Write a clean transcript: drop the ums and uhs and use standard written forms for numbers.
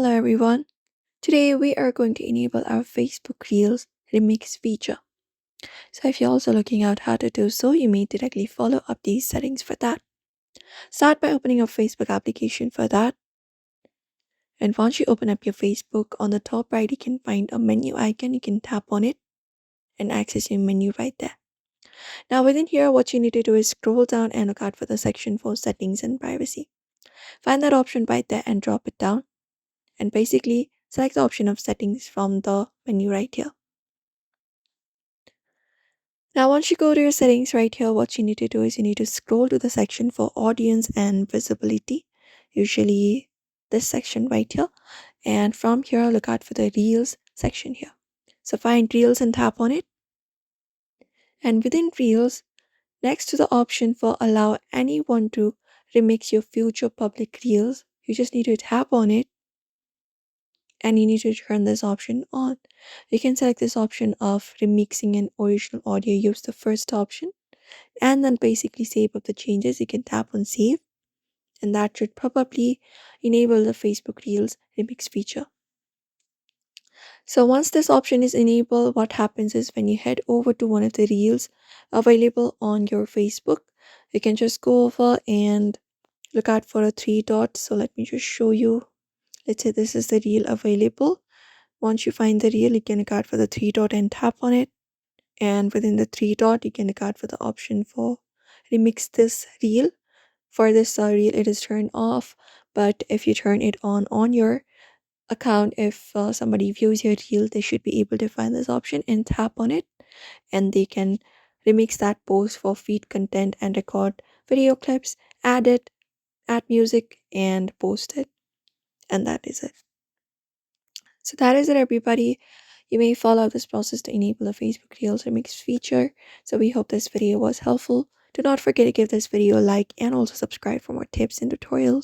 Hello everyone. Today we are going to enable our Facebook Reels remix feature. So if you're also looking out how to do so, you may directly follow up these settings for that. Start by opening your Facebook application for that. And once you open up your Facebook, on the top right you can find a menu icon. You can tap on it and access your menu right there. Now within here, what you need to do is scroll down and look out for the section for settings and privacy. Find that option right there and drop it down. And basically select the option of settings from the menu right here. Now once you go to your settings right here, what you need to do is you need to scroll to the section for audience and visibility, usually this section right here, and from here look out for the reels section here. So find reels and tap on it, and within reels, next to the option for allow anyone to remix your future public reels, you just need to tap on it and you need to turn this option on. You can select this option of remixing an original audio, use the first option, and then basically save up the changes. You can tap on save, and that should probably enable the Facebook Reels remix feature. So once this option is enabled, what happens is when you head over to one of the reels available on your Facebook, you can just go over and look out for a three dots. So let me just show you. Let's say this is the reel available. Once you find the reel, you can look out for the three dot and tap on it. And within the three dot, you can look out for the option for remix this reel. For this reel, it is turned off, but if you turn it on your account, if somebody views your reel, they should be able to find this option and tap on it, and they can remix that post for feed content and record video clips, add it, add music, and post it. And that is it. So that is it, everybody. You may follow this process to enable the Facebook Reels remix feature. So we hope this video was helpful. Do not forget to give this video a like and also subscribe for more tips and tutorials.